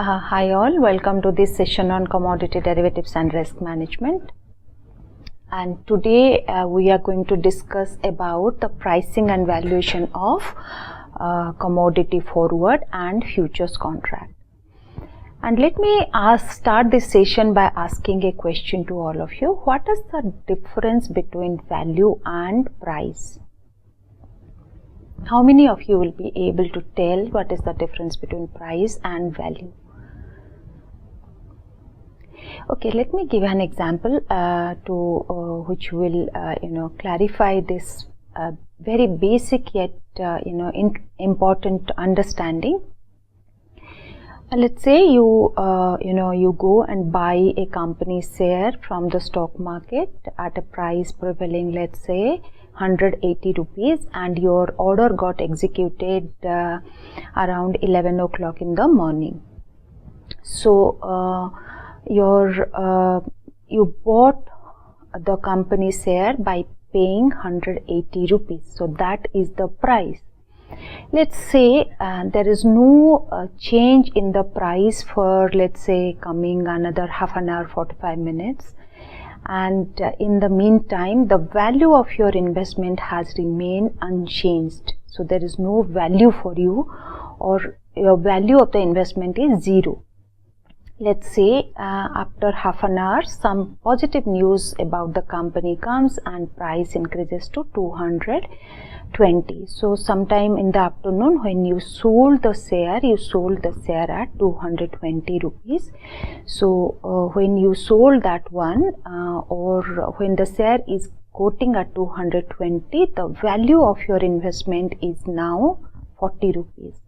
Hi all, welcome to this session on commodity derivatives and risk management. And today we are going to discuss about the pricing and valuation of commodity forward and futures contract. And let me start this session by asking a question to all of you. What is the difference between value and price? How many of you will be able to tell what is the difference between price and value? Okay, let me give an example which will clarify this very basic yet important understanding. Let's say you go and buy a company's share from the stock market at a price prevailing, let's say 180 rupees, and your order got executed around 11 o'clock in the morning. So you bought the company's share by paying 180 rupees. So that is the price. Let's say there is no change in the price for, let's say, coming another half an hour, 45 minutes. And in the meantime, the value of your investment has remained unchanged. So there is no value for you, or your value of the investment is zero. Let's say after half an hour, some positive news about the company comes and price increases to 220. So sometime in the afternoon, when you sold the share at 220 rupees. So when you sold that one, or when the share is quoting at 220, the value of your investment is now 40 rupees.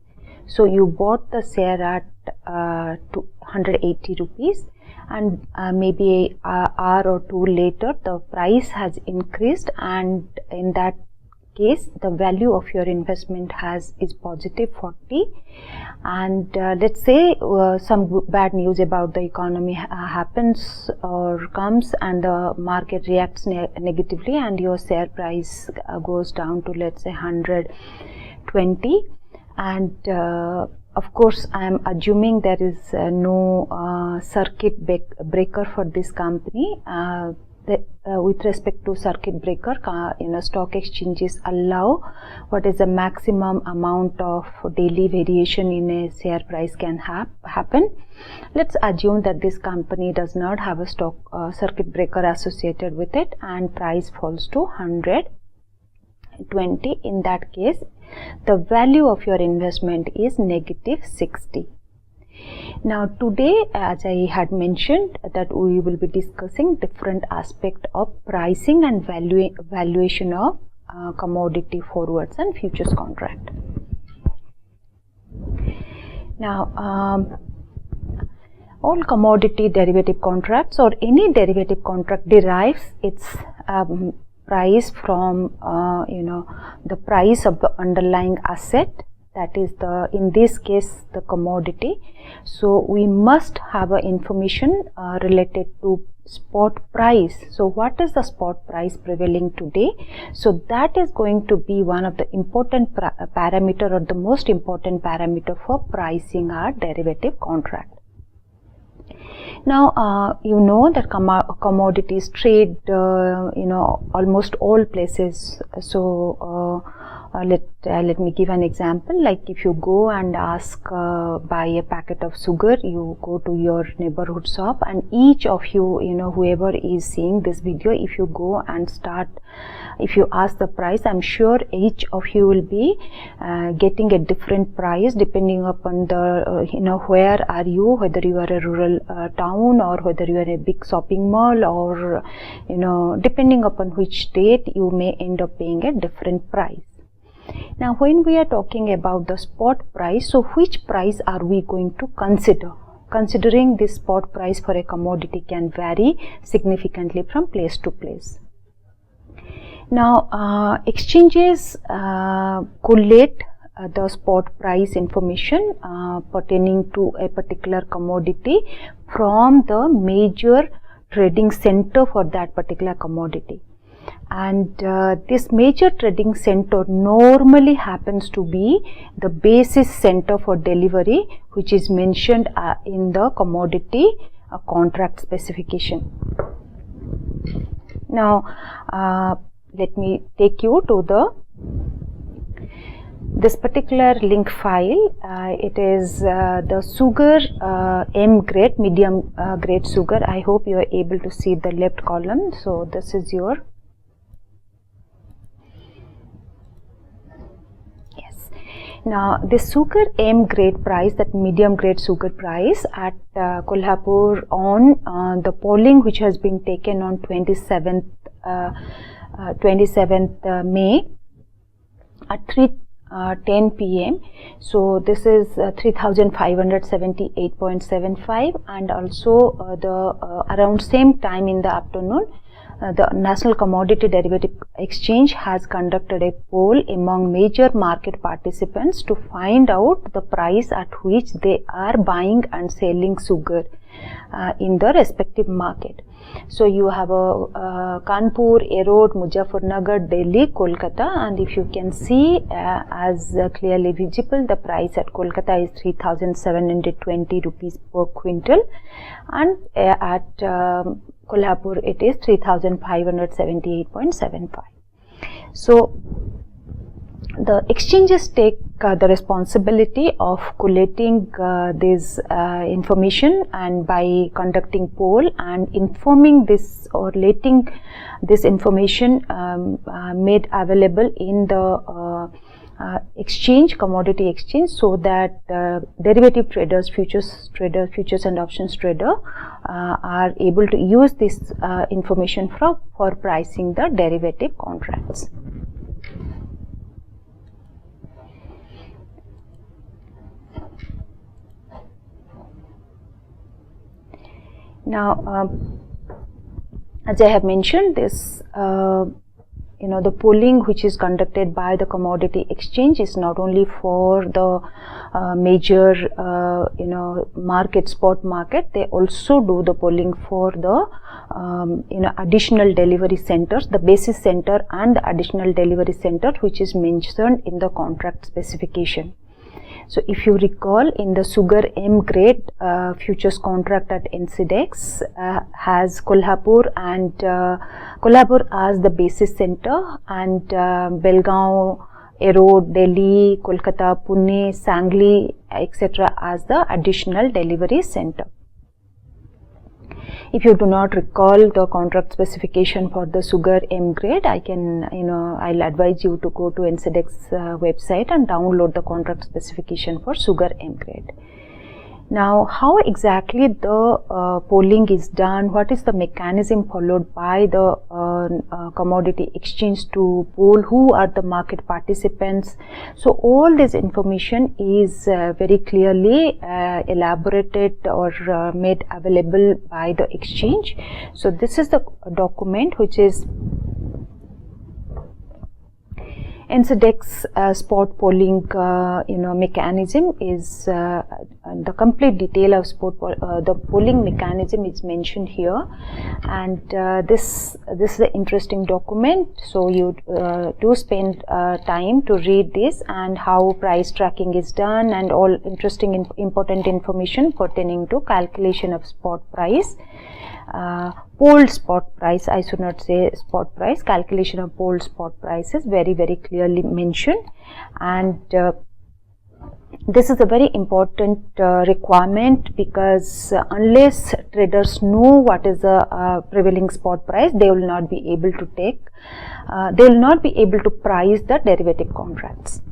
So you bought the share at 180 rupees, and maybe an hour or two later the price has increased, and in that case the value of your investment is positive 40. And let's say some bad news about the economy happens or comes, and the market reacts negatively, and your share price goes down to, let's say, 120. And of course, I am assuming there is no circuit breaker for this company. With respect to circuit breaker, stock exchanges allow what is the maximum amount of daily variation in a share price can happen. Let's assume that this company does not have a circuit breaker associated with it, and price falls to 120. In that case, the value of your investment is negative 60. Now today, as I had mentioned, that we will be discussing different aspects of pricing and valuation of commodity forwards and futures contract. Now all commodity derivative contracts, or any derivative contract, derives its price from the price of the underlying asset, that is in this case the commodity. So we must have information related to spot price. So what is the spot price prevailing today? So that is going to be one of the important parameter, or the most important parameter for pricing our derivative contract. Now you know that commodities trade almost all places. So let me give an example. Like if you go and ask buy a packet of sugar, you go to your neighborhood shop, and each of you, whoever is seeing this video, if you go and if you ask the price, I'm sure each of you will be getting a different price depending upon the where are you, whether you are a rural town, or whether you are a big shopping mall, or depending upon which state, you may end up paying a different price. Now when we are talking about the spot price, so which price are we going to consider? Considering this spot price for a commodity can vary significantly from place to place. Now exchanges collate the spot price information pertaining to a particular commodity from the major trading center for that particular commodity. and this major trading center normally happens to be the basis center for delivery, which is mentioned in the commodity contract specification. Now let me take you to this particular link file. It is the sugar M grade, medium grade sugar. I hope you are able to see the left column. So this is your, yes. Now this sugar M grade price, that medium grade sugar price at Kolhapur on the polling which has been taken on 27th May at 10 p.m. So this is 3578.75, and also around same time in the afternoon, the National Commodity Derivative Exchange has conducted a poll among major market participants to find out the price at which they are buying and selling sugar in the respective market. So you have a Kanpur, Erode, Muzaffarnagar, Delhi, Kolkata, and if you can see as clearly visible, the price at Kolkata is 3,720 rupees per quintal, and at Kolhapur it is 3,578.75. So the exchanges take the responsibility of collating this information, and by conducting poll and informing this or letting this information made available in the exchange, commodity exchange, so that derivative traders, futures and options trader are able to use this information for pricing the derivative contracts. Now, as I have mentioned, this the polling which is conducted by the commodity exchange is not only for the major spot market. They also do the polling for the additional delivery centers, the basis center and the additional delivery center, which is mentioned in the contract specification. So if you recall, in the sugar M grade futures contract at NCDEX has Kolhapur as the basis center, and Belgaum, Erode, Delhi, Kolkata, Pune, Sangli, etc. as the additional delivery center. If you do not recall the contract specification for the sugar M grade, I'll advise you to go to NCDEX website and download the contract specification for sugar M grade. Now, how exactly the polling is done, what is the mechanism followed by the commodity exchange to poll, who are the market participants. So all this information is very clearly elaborated or made available by the exchange. So this is the document which is NCDEX spot polling mechanism is the complete detail of the polling mechanism is mentioned here, and this is an interesting document. So you do spend time to read this and how price tracking is done and all interesting important information pertaining to calculation of spot price. Polled spot price, I should not say spot price, calculation of polled spot price is very clearly mentioned, and this is a very important requirement, because unless traders know what is the prevailing spot price, they will not be able to price the derivative contracts.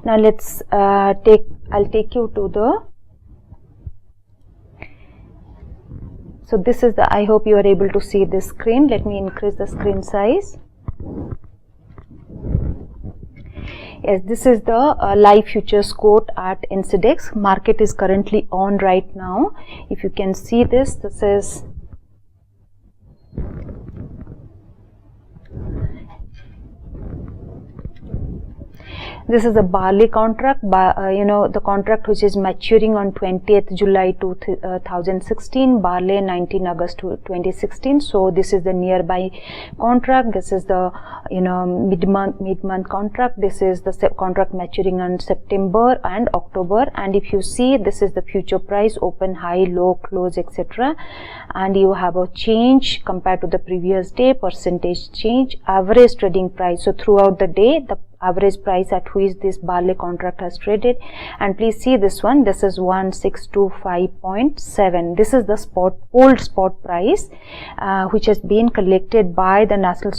Now let's I'll take you to the. So this is the, I hope you are able to see this screen. Let me increase the screen size. Yes, this is the live futures quote at NCDEX. Market is currently on right now. If you can see this, this is This is a barley contract, the contract which is maturing on 20th July 2016, barley 19 August 2016. So this is the nearby contract. This is the mid-month contract. This is the contract maturing on September and October. And if you see, this is the future price, open, high, low, close, etc. And you have a change compared to the previous day, percentage change, average trading price. So throughout the day, the average price at which this barley contract has traded. And please see this one, this is 1625.7. this is the old spot price which has been collected by the National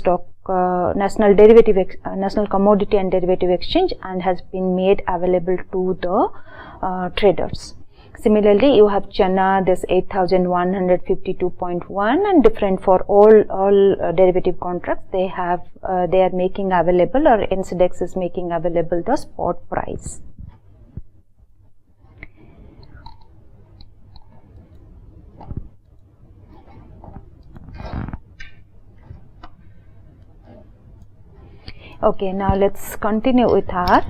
Commodity and Derivative Exchange and has been made available to the traders. Similarly, you have chana, this 8152.1, and different for all derivative contracts. They are making available, or NCDEX is making available the spot price. Okay, now let's continue with our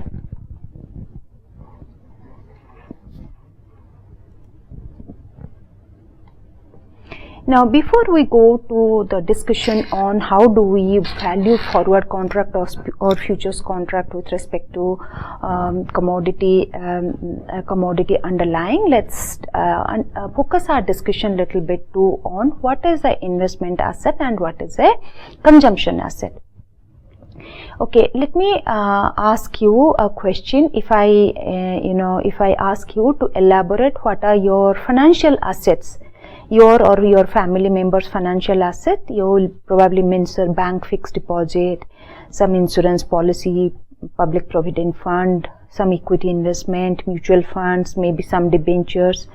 Now, before we go to the discussion on how do we value forward contract or futures contract with respect to commodity underlying, let's focus our discussion little bit too on what is a investment asset and what is a consumption asset. Okay, let me ask you a question. If I ask you to elaborate what are your financial assets, your or your family members' financial asset, you will probably mention bank fixed deposit, some insurance policy, public provident fund, some equity investment, mutual funds, maybe some debentures,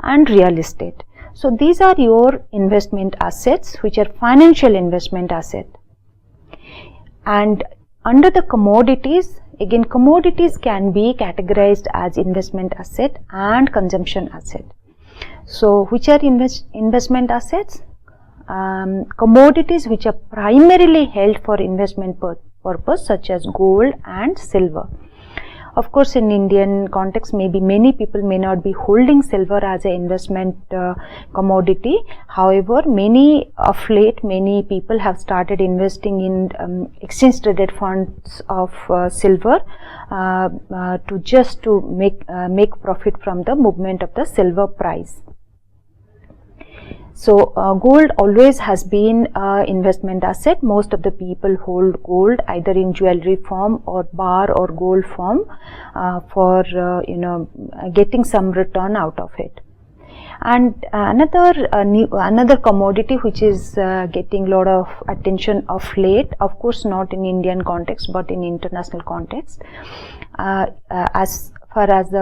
and real estate. So these are your investment assets, which are financial investment asset. And under the commodities, again, commodities can be categorized as investment asset and consumption asset. So which are investment assets? Commodities which are primarily held for investment purpose, such as gold and silver. Of course, in Indian context, maybe many people may not be holding silver as an investment commodity. However, of late, many people have started investing in exchange traded funds of silver to make profit from the movement of the silver price. So gold always has been an investment asset. Most of the people hold gold either in jewelry form or bar or gold form for getting some return out of it. And another commodity which is getting a lot of attention of late, of course not in Indian context but in international context, as far as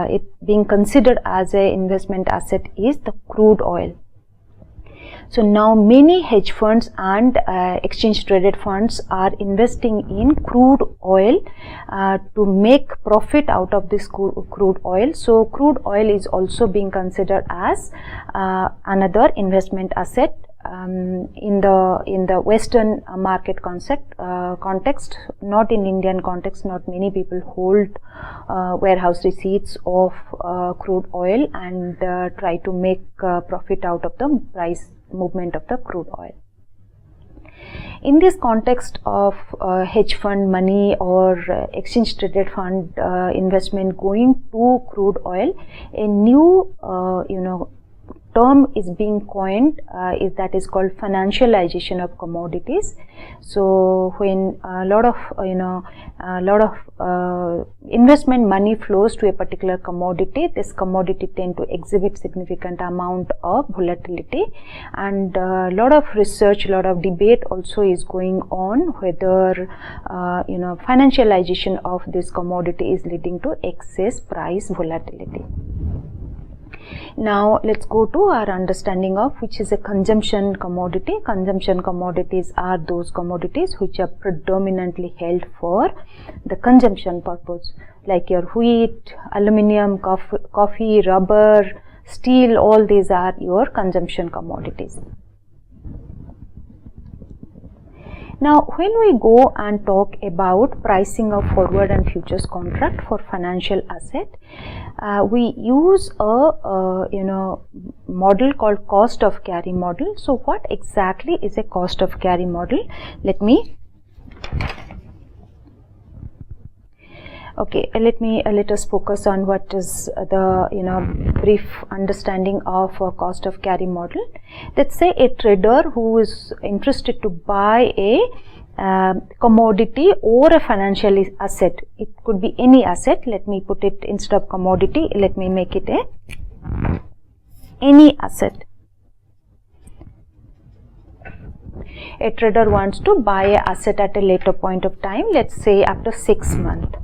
it being considered as an investment asset, is the crude oil. So now many hedge funds and exchange traded funds are investing in crude oil to make profit out of this crude oil. So crude oil is also being considered as another investment asset. In the Western market context, not in Indian context, not many people hold warehouse receipts of crude oil and try to make profit out of the price movement of the crude oil. In this context of hedge fund money or exchange traded fund investment going to crude oil, a new term is being coined, that is called financialization of commodities. So when a lot of investment money flows to a particular commodity, this commodity tend to exhibit significant amount of volatility, and a lot of research, a lot of debate also is going on whether financialization of this commodity is leading to excess price volatility. Now let's go to our understanding of which is a consumption commodity. Consumption commodities are those commodities which are predominantly held for the consumption purpose, like your wheat, aluminium, coffee, rubber, steel, all these are your consumption commodities. Now when we go and talk about pricing of forward and futures contract for financial asset, we use a model called cost of carry model. So what exactly is a cost of carry model? Let us focus on what is the brief understanding of a cost of carry model. Let's say a trader who is interested to buy a commodity or a financial asset. It could be any asset. Let me put it, instead of commodity, let me make it any asset. A trader wants to buy an asset at a later point of time, let's say after 6 months.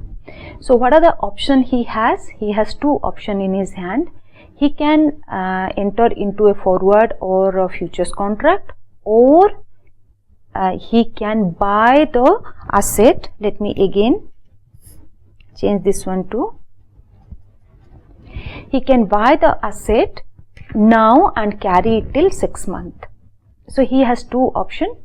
So what are the options he has? He has two options in his hand. He can enter into a forward or a futures contract, or he can buy the asset. Let me again change this one to, he can buy the asset now and carry it till 6 months. So he has two options.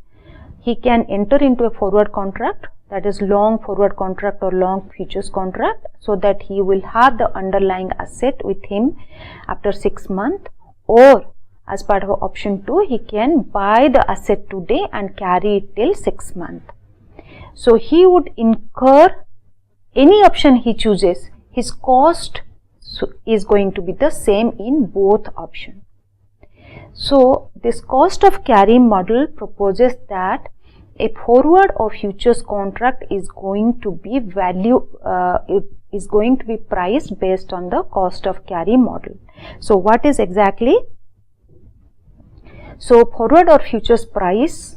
He can enter into a forward contract, that is long forward contract or long futures contract, so that he will have the underlying asset with him after 6 months, or as part of option 2, he can buy the asset today and carry it till 6 months. So he would incur, any option he chooses, his cost is going to be the same in both options. So this cost of carry model proposes that a forward or futures contract is going to be priced based on the cost of carry model. So what is exactly? So forward or futures price,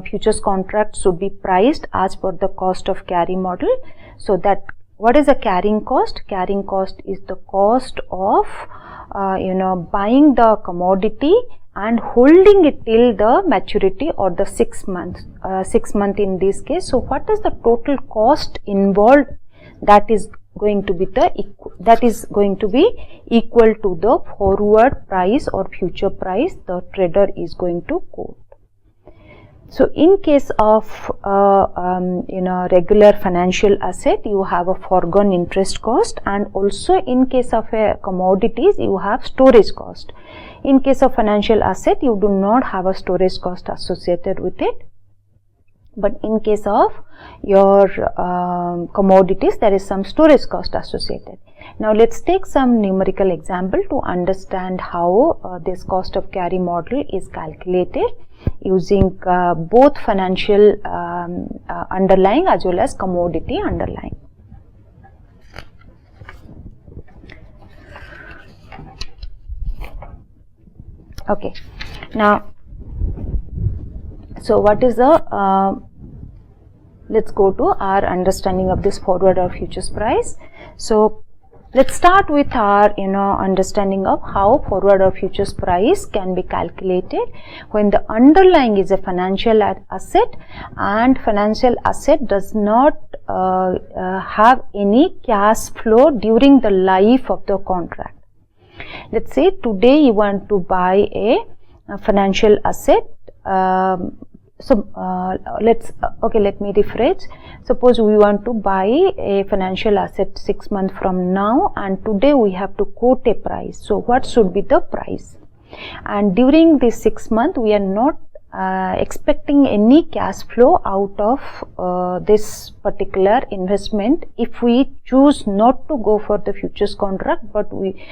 futures contract should be priced as per the cost of carry model. So that, what is the carrying cost? Carrying cost is the cost of buying the commodity and holding it till the maturity or the 6 months, 6 months in this case. So what is the total cost involved? That is going to be equal to the forward price or future price the trader is going to quote. So in case of regular financial asset, you have a foregone interest cost, and also in case of commodities you have storage cost. In case of financial asset, you do not have a storage cost associated with it, but in case of your commodities, there is some storage cost associated. Now let's take some numerical example to understand how this cost of carry model is calculated using both financial underlying as well as commodity underlying. Okay, now so what is the let's go to our understanding of this forward or futures price. So let's start with our understanding of how forward or futures price can be calculated when the underlying is a financial asset and financial asset does not have any cash flow during the life of the contract. Let's say today you want to buy a financial asset. Let me rephrase. Suppose we want to buy a financial asset 6 months from now, and today we have to quote a price. So what should be the price? And during this 6 months, we are not expecting any cash flow out of this particular investment. If we choose not to go for the futures contract, but we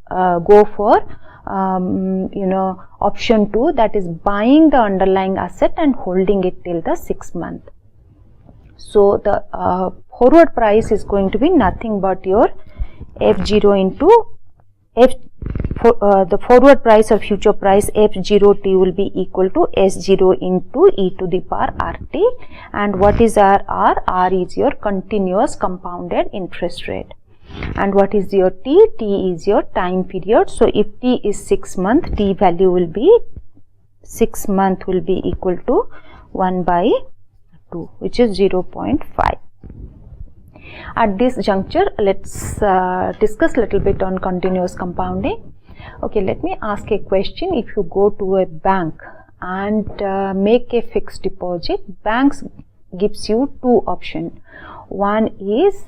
go for option 2, that is buying the underlying asset and holding it till the 6 months. So the forward price is going to be nothing but your F0 into the forward price or future price F0t will be equal to S0 into e to the power RT. And what is our R? R is your continuous compounded interest rate. And what is your T? T is your time period. So if T is 6 months, T value will be 6 months will be equal to 1 by 2, which is 0.5. At this juncture, let's discuss a little bit on continuous compounding. Okay, let me ask a question. If you go to a bank and make a fixed deposit, banks gives you two options. One is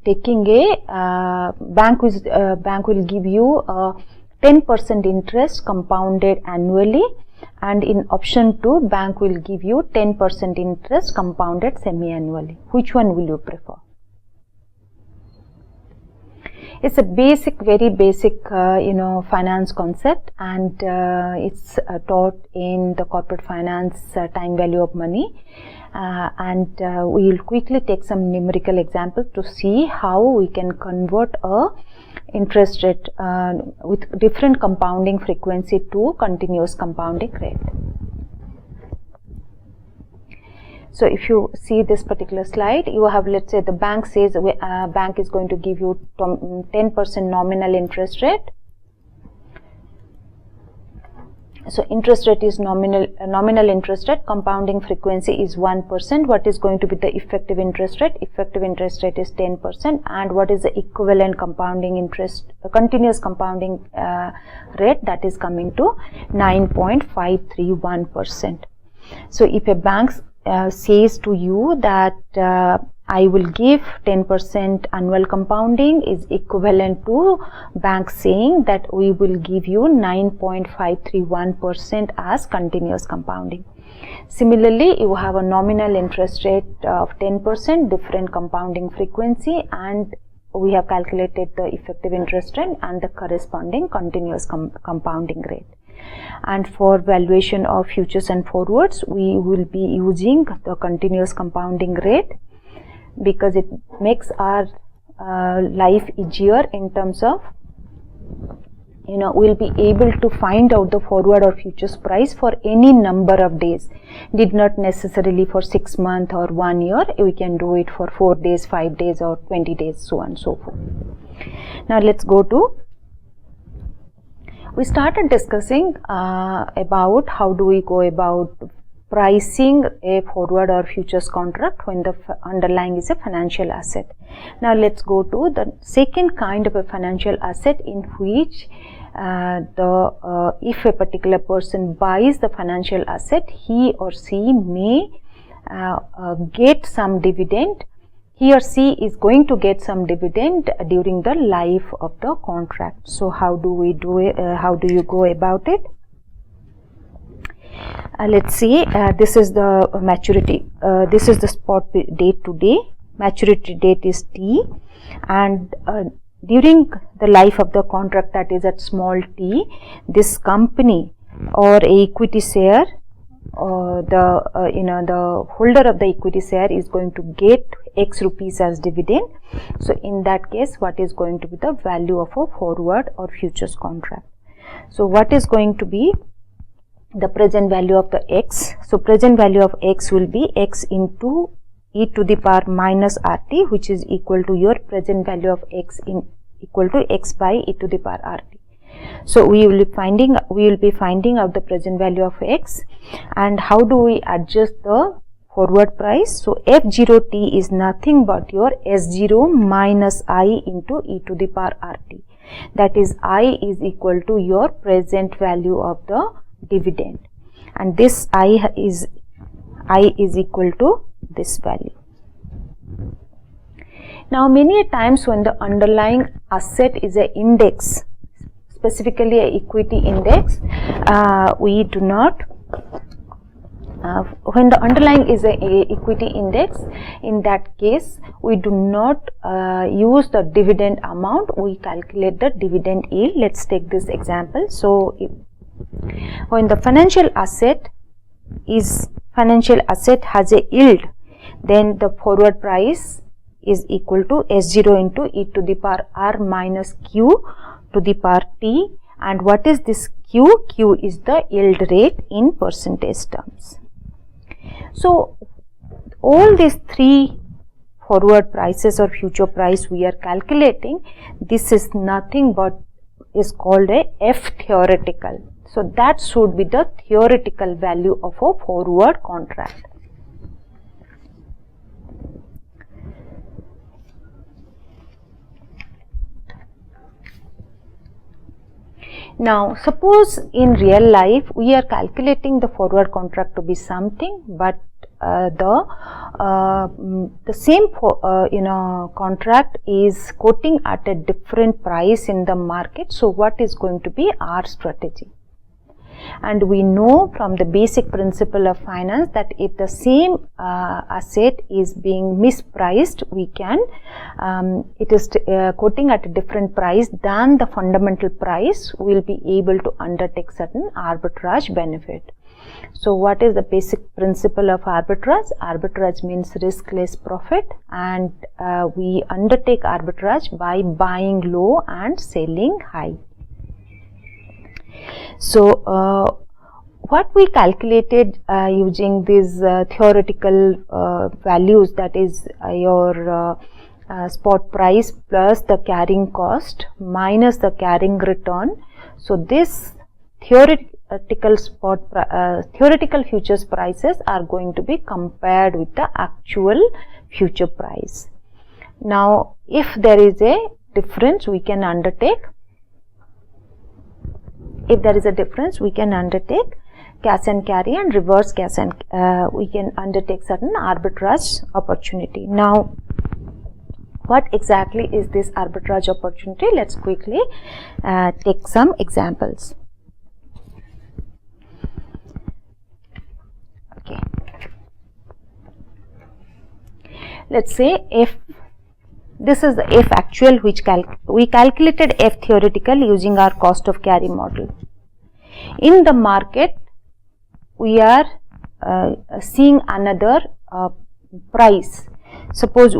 taking a bank will give you 10% interest compounded annually, and in option 2 bank will give you 10% interest compounded semi-annually. Which one will you prefer? It's a very basic finance concept, and it's taught in the corporate finance time value of money, and we will quickly take some numerical examples to see how we can convert a interest rate with different compounding frequency to continuous compounding rate. So if you see this particular slide, you have, let's say the bank says bank is going to give you 10% nominal interest rate. So interest rate is nominal interest rate, compounding frequency is 1%. What is going to be the effective interest rate? Effective interest rate is 10%. And what is the equivalent compounding interest, continuous compounding rate? That is coming to 9.531%. So if a bank says to you that I will give 10% annual compounding, is equivalent to bank saying that we will give you 9.531% as continuous compounding. Similarly, you have a nominal interest rate of 10%, different compounding frequency, and we have calculated the effective interest rate and the corresponding continuous compounding rate. And for valuation of futures and forwards, we will be using the continuous compounding rate, because it makes our life easier in terms of, we'll be able to find out the forward or futures price for any number of days. Did not necessarily for 6 months or 1 year. We can do it for 4 days, 5 days, or 20 days, so on and so forth. Now let's go to, we started discussing about how do we go about pricing a forward or futures contract when the underlying is a financial asset. Now let's go to the second kind of a financial asset, in which if a particular person buys the financial asset, he or she may get some dividend. He or she is going to get some dividend during the life of the contract. So how do we do it? How do you go about it? Let's see, this is the maturity, this is the spot date today, maturity date is T, and during the life of the contract, that is at small t, this company or equity share, the holder of the equity share is going to get X rupees as dividend. So in that case, what is going to be the value of a forward or futures contract? So what is going to be the present value of the X? So present value of X will be X into e to the power minus RT, which is equal to your present value of X equal to X by e to the power RT. So we will be finding out the present value of X, and how do we adjust the forward price? So F0t is nothing but your S0 minus I into e to the power RT. That is, I is equal to your present value of the dividend, and this I is equal to this value. Now many times when the underlying asset is an index, specifically a equity index, we do not when the underlying is a equity index, in that case we do not use the dividend amount, we calculate the dividend yield. Let's take this example. So when the financial asset has a yield, then the forward price is equal to S0 into e to the power R minus Q to the power T. And what is this Q? Q is the yield rate in percentage terms. So all these three forward prices or future price we are calculating, this is nothing but is called a F theoretical. So that should be the theoretical value of a forward contract. Now suppose in real life we are calculating the forward contract to be something, but the same contract is quoting at a different price in the market. So what is going to be our strategy? And we know from the basic principle of finance that if the same asset is being mispriced, we can it is quoting at a different price than the fundamental price, we will be able to undertake certain arbitrage benefit. So what is the basic principle of arbitrage? Arbitrage means risk-less profit, and we undertake arbitrage by buying low and selling high. So what we calculated using these theoretical values, that is your spot price plus the carrying cost minus the carrying return. So this theoretical futures prices are going to be compared with the actual future price. Now if there is a difference, we can undertake cash and carry and reverse cash and we can undertake certain arbitrage opportunity. Now what exactly is this arbitrage opportunity? Let's quickly take some examples. Okay, let's say if this is the F actual, which we calculated F theoretical using our cost of carry model. In the market, we are seeing another price. Suppose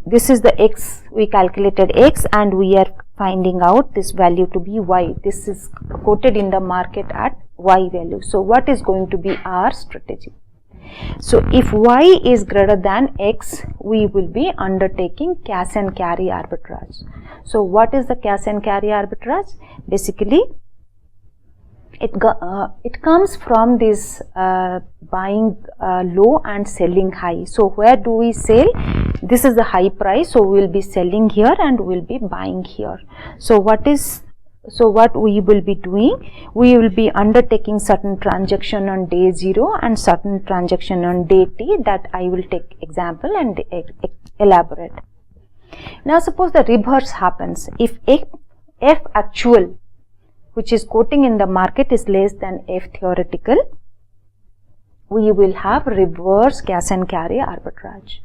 this is the X, we calculated X and we are finding out this value to be Y. This is quoted in the market at Y value. So what is going to be our strategy? So if Y is greater than X, we will be undertaking cash and carry arbitrage. So what is the cash and carry arbitrage? Basically, it comes from this buying low and selling high. So where do we sell? This is the high price, so we will be selling here and we will be buying here. So what we will be doing, we will be undertaking certain transaction on day 0 and certain transaction on day t, that I will take example and elaborate. Now suppose the reverse happens. If F actual, which is quoting in the market, is less than F theoretical, we will have reverse cash and carry arbitrage.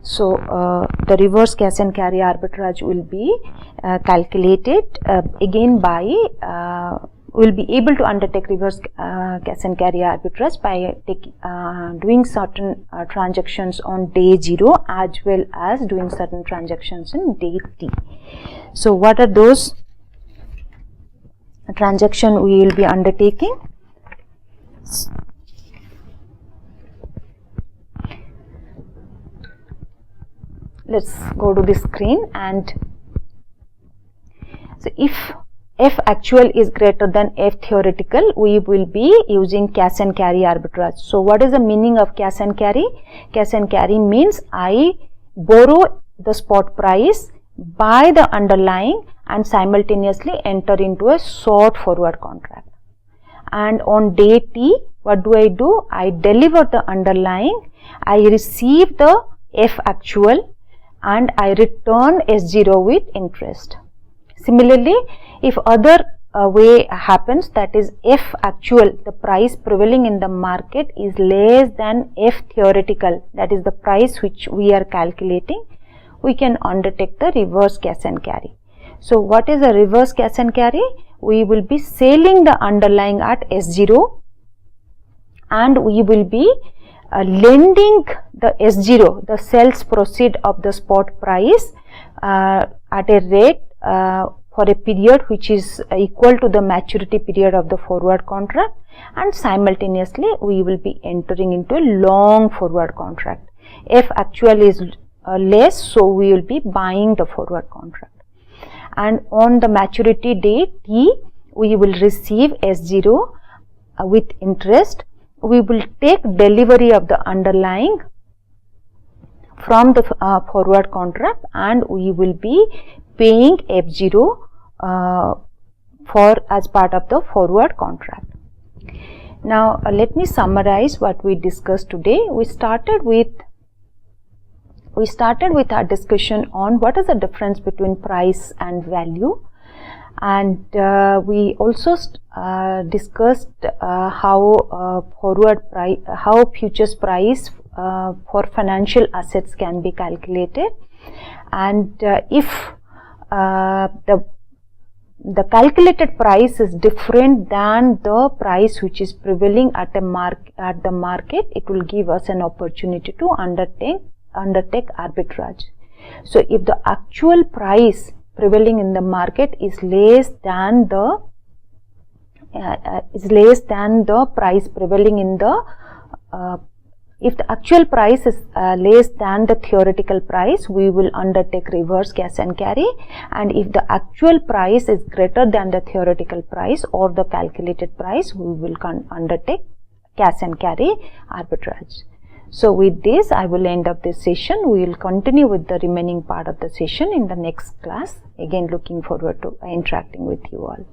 So the reverse cash and carry arbitrage will be calculated again by we will be able to undertake reverse cash and carry arbitrage by doing certain transactions on day 0 as well as doing certain transactions in day t. So what are those transactions we will be undertaking? Let's go to the screen, and so if F actual is greater than F theoretical, we will be using cash and carry arbitrage. So what is the meaning of cash and carry? Cash and carry means I borrow the spot price, buy the underlying and simultaneously enter into a short forward contract. And on day t, what do? I deliver the underlying, I receive the F actual and I return S0 with interest. Similarly, if other way happens, that is F actual, the price prevailing in the market is less than F theoretical, that is the price which we are calculating, we can undertake the reverse cash and carry. So what is a reverse cash and carry? We will be selling the underlying at S0 and we will be lending the S0, the sales proceed of the spot price at a rate for a period which is equal to the maturity period of the forward contract, and simultaneously we will be entering into a long forward contract. F actual is less, so we will be buying the forward contract, and on the maturity date t, we will receive S0 with interest. We will take delivery of the underlying from the forward contract and we will be paying F0 as part of the forward contract. Now let me summarize what we discussed today. We started with our discussion on what is the difference between price and value, and we also discussed how futures price for financial assets can be calculated, and if the calculated price is different than the price which is prevailing at the market, it will give us an opportunity to undertake arbitrage. So if the actual price prevailing in the market is less than the price prevailing in the if the actual price is less than the theoretical price, we will undertake reverse cash and carry, and if the actual price is greater than the theoretical price or the calculated price, we will undertake cash and carry arbitrage. So with this, I will end up this session. We will continue with the remaining part of the session in the next class. Again, looking forward to interacting with you all.